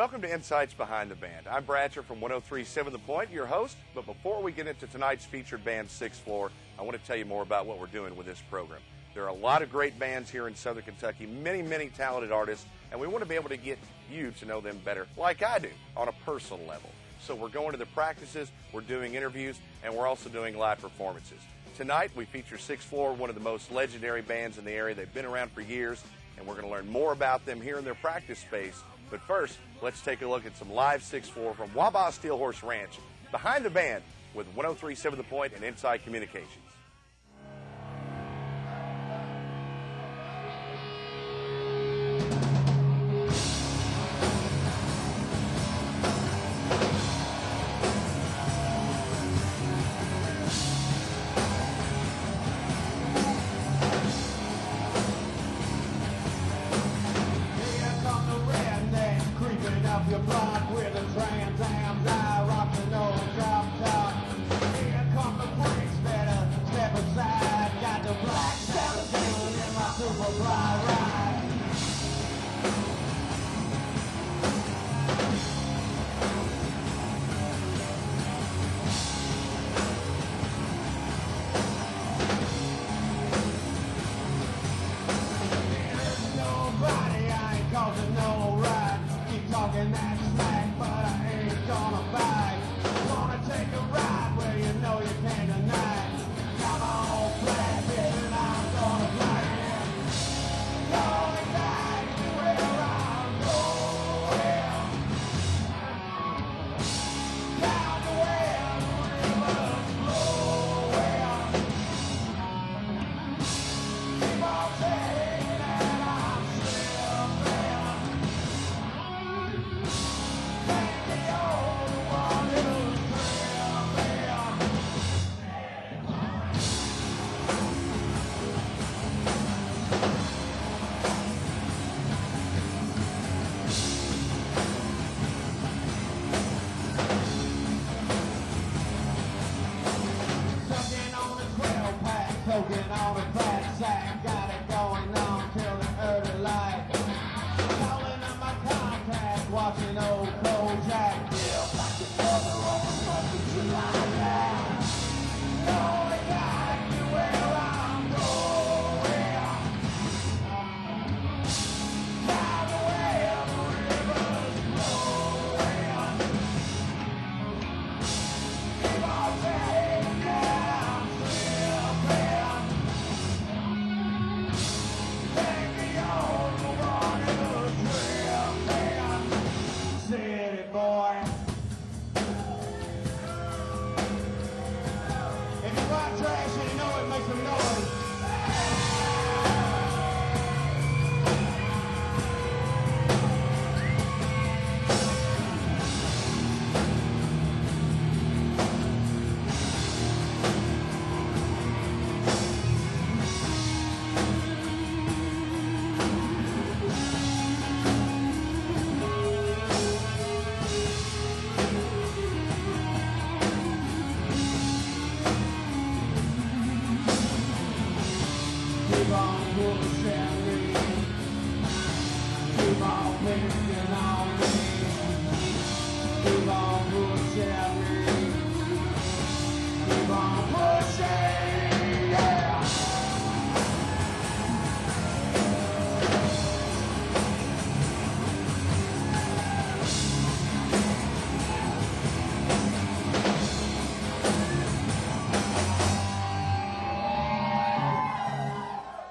Welcome to Insights Behind the Band. I'm Bradger from 103.7 The Point, your host. But before we get into tonight's featured band, Sixth Floor, I want to tell you more about what we're doing with this program. There are a lot of great bands here in Southern Kentucky, many talented artists, and we want to be able to get you to know them better, like I do, on a personal level. So we're going to the practices, we're doing interviews, and we're also doing live performances. Tonight, we feature Sixth Floor, one of the most legendary bands in the area. They've been around for years, and we're going to learn more about them here in their practice space. But first, let's take a look at some live Sixth Floor from Wabaw Steel Horse Ranch. Behind the Band with 103.7 The Point and Inside Communications. Your block with a Trans Am die, rock the nose, drop top. Here come the freaks, better step aside. Got the black 17 in my Superfly ride. There's nobody, I ain't causing no ride. Talking that smack, but I ain't gonna bite. Wanna take a ride where you know you can't deny. Come on, flat, and I'm gonna fly in. Going back to where I'm going. Down to where the river's flowing. Keep on saying that I'm slipping. Poking on a fat sack, got it going on till the early light. Calling up my contact, watching old Kojak. Yeah, like the other on the 4th of July. Only got me where I'm going. Down the way the river's flowing. Keep on saying that I'm slipping. City boy. If you buy trash and you know it makes some noise. Keep on pushing me. Keep on picking on me. Keep on pushing me. Keep on pushing, yeah.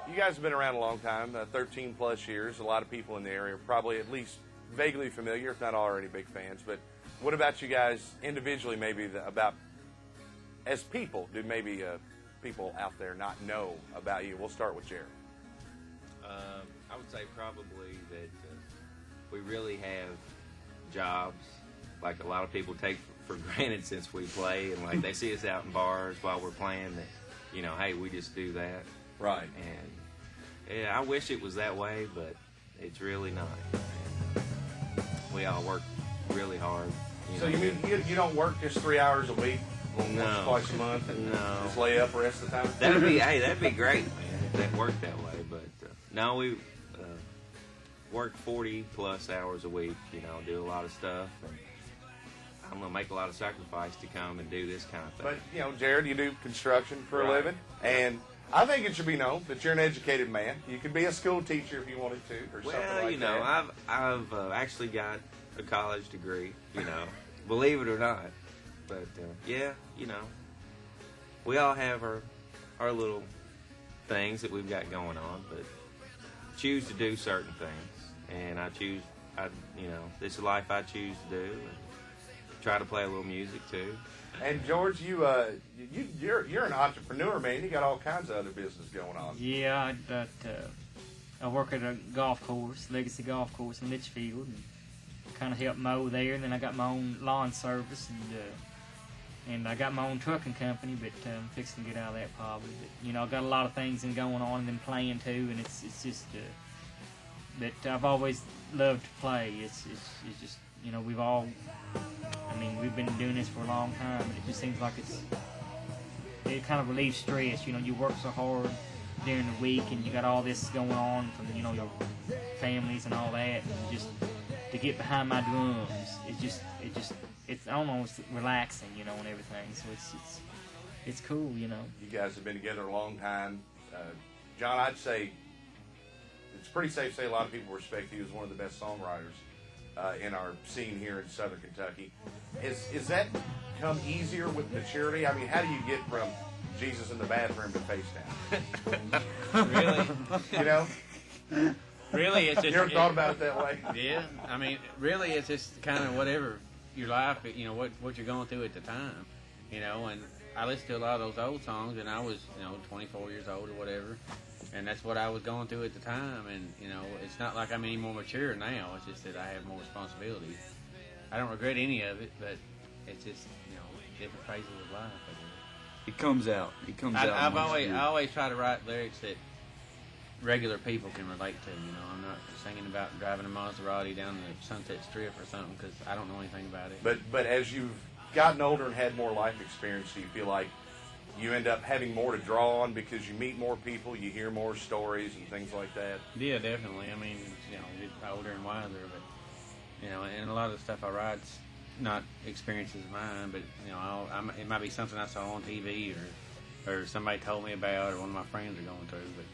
You guys have been around a long time, 13 plus years. A lot of people in the area are probably at least vaguely familiar, if not already big fans. But what about you guys individually, maybe about as people? Do maybe people out there not know about you? We'll start with Jared. I would say probably that we really have jobs like a lot of people take for granted since we play, and like they see us out in bars while we're playing that, you know, hey, we just do that. Right. And yeah, I wish it was that way, but it's really not. And we all work really hard. So you mean you don't work just 3 hours a week, No. once, twice a month, and No. just lay up the rest of the time? That'd be great, man, if that worked that way. But no, work 40 plus hours a week, you know, do a lot of stuff. And I'm going to make a lot of sacrifice to come and do this kind of thing. But, you know, Jared, you do construction for a Right. living, and I think it should be known that you're an educated man. You could be a school teacher if you wanted to, or something Well, like you know, that. I've actually got a college degree, you know, believe it or not. But, yeah, you know, we all have our little things that we've got going on, but choose to do certain things. And you know, this is the life I choose to do. And try to play a little music, too. And George, you're an entrepreneur, man. You got all kinds of other business going on. Yeah, I work at a golf course, Legacy Golf Course in Litchfield, and kind of help mow there. And then I got my own lawn service, and I got my own trucking company, but I'm fixing to get out of that probably. But you know, I got a lot of things going on, and then playing too, and it's just. But I've always loved to play. It's just, you know, we've been doing this for a long time, and it just seems like it kind of relieves stress. You know, you work so hard during the week, and you got all this going on from, you know, your families and all that, and just to get behind my drums, it's I don't know, it's relaxing, you know, and everything. So it's cool, you know. You guys have been together a long time. John, I'd say it's pretty safe to say a lot of people respect you as one of the best songwriters in our scene here in Southern Kentucky. Is that come easier with maturity? I mean, how do you get from Jesus in the bathroom to Face Down? Really? You know? Really, it's You just. ever thought about it that way? Yeah, I mean, really, it's just kind of whatever your life, you know, what you're going through at the time, you know. And I listened to a lot of those old songs, and I was, you know, 24 years old or whatever, and that's what I was going through at the time. And you know, it's not like I'm any more mature now. It's just that I have more responsibility. I don't regret any of it, but it's just, you know, different phases of life. I guess. It comes out. It comes out. I once you- always try to write lyrics that regular people can relate to. You know, I'm not singing about driving a Maserati down the Sunset Strip or something because I don't know anything about it. But as you've gotten older and had more life experience, do you feel like you end up having more to draw on because you meet more people, you hear more stories and things like that? Yeah, definitely. I mean, you know, get older and wiser, but you know, and a lot of the stuff I write's not experiences of mine, but you know, it might be something I saw on TV or somebody told me about, or one of my friends are going through. But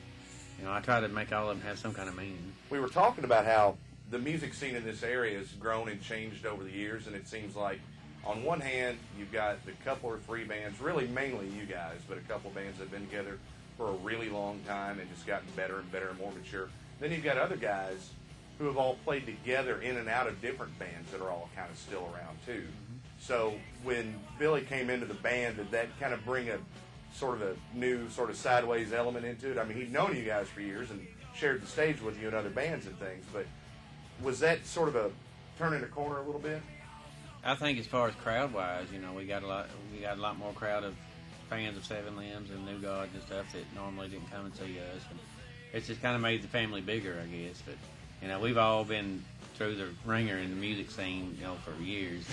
you know, I try to make all of them have some kind of meaning. We were talking about how the music scene in this area has grown and changed over the years, and it seems like on one hand, you've got the couple or three bands, really mainly you guys, but a couple bands that have been together for a really long time and just gotten better and better and more mature. Then you've got other guys who have all played together in and out of different bands that are all kind of still around too. So when Billy came into the band, did that kind of bring a sort of a new sort of sideways element into it? I mean, he'd known you guys for years and shared the stage with you in other bands and things, but was that sort of a turning the corner a little bit? I think as far as crowd wise, you know, we got a lot more crowd of fans of Seven Limbs and New Gods and stuff that normally didn't come and see us, and it's just kind of made the family bigger, I guess. But you know, we've all been through the ringer in the music scene, you know, for years.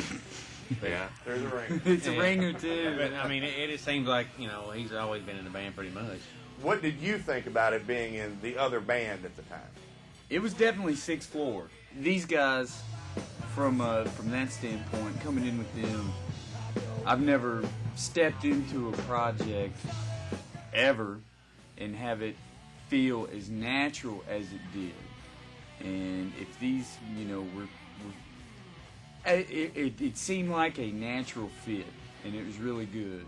But, Yeah. There's a ring. It's a ringer too. But I mean, it just seems like, you know, he's always been in the band pretty much. What did you think about it being in the other band at the time? It was definitely Sixth Floor. These guys, from that standpoint, coming in with them, I've never stepped into a project ever and have it feel as natural as it did. And if these, you know, it seemed like a natural fit, and it was really good.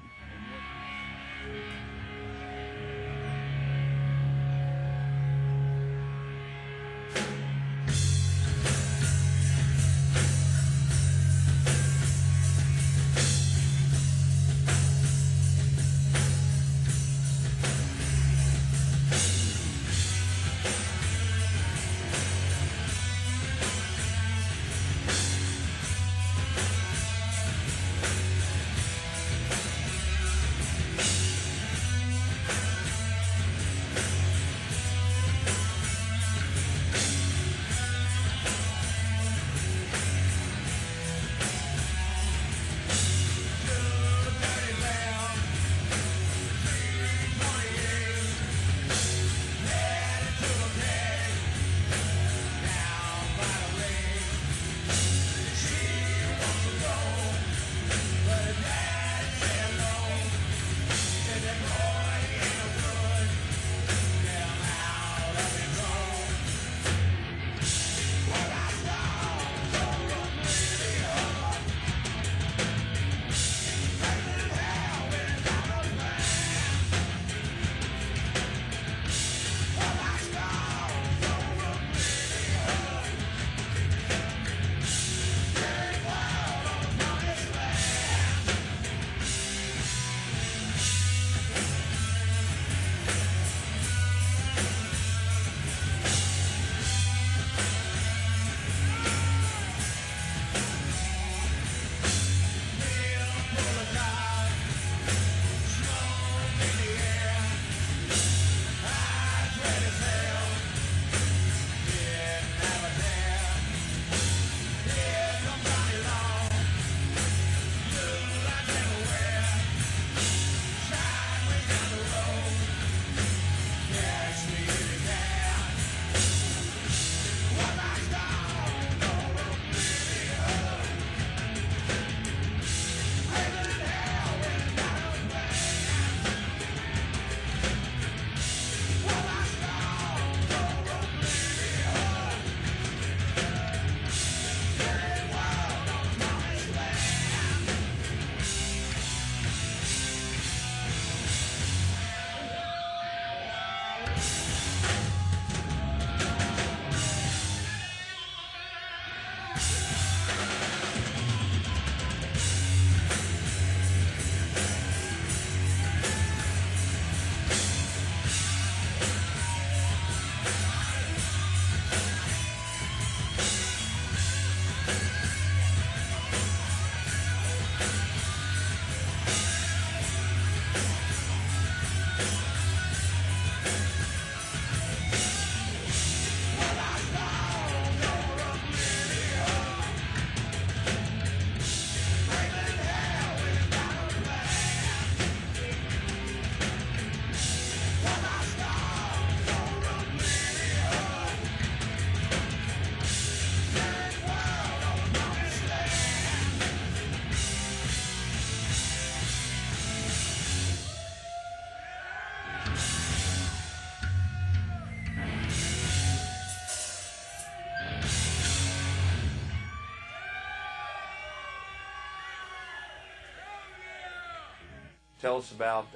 Tell us about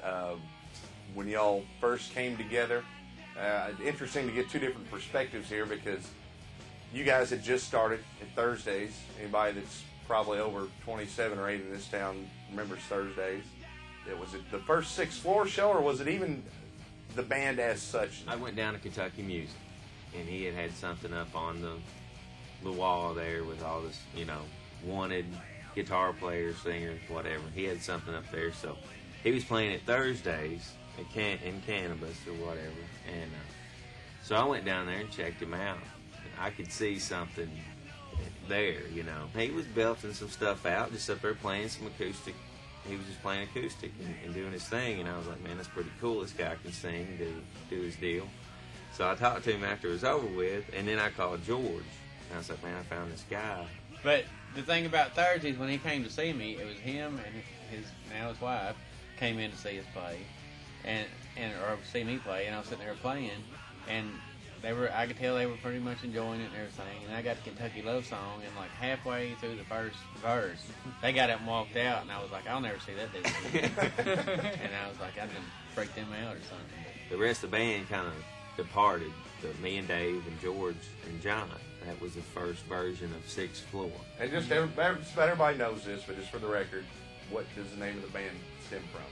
when y'all first came together. Interesting to get two different perspectives here because you guys had just started at Thursdays. Anybody that's probably over 27 or 8 in this town remembers Thursdays. Was it the first Sixth Floor show, or was it even the band as such? I went down to Kentucky Music, and he had something up on the wall there with all this, wanted guitar players, singers, whatever. He had something up there, so he was playing it Thursdays in Cannabis or whatever, and so I went down there and checked him out. I could see something there, He was belting some stuff out, just up there playing some acoustic. He was just playing acoustic and doing his thing, and I was like, man, that's pretty cool. This guy can sing, do his deal. So I talked to him after it was over with, and then I called George, and I was like, man, I found this guy. But the thing about Thursdays, when he came to see me, it was him and his wife came in to see us play, or see me play, and I was sitting there playing, and I could tell they were pretty much enjoying it and everything. And I got the Kentucky Love Song, and like halfway through the first verse, they got up and walked out, and I was like, I'll never see that dude again. And I was like, I done freaked them out or something. The rest of the band kind of departed. Me and Dave and George and John. That was the first version of Sixth Floor. And just about everybody knows this, but just for the record, what does the name of the band stem from?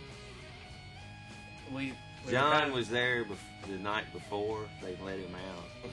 We John was there the night before. They let him out.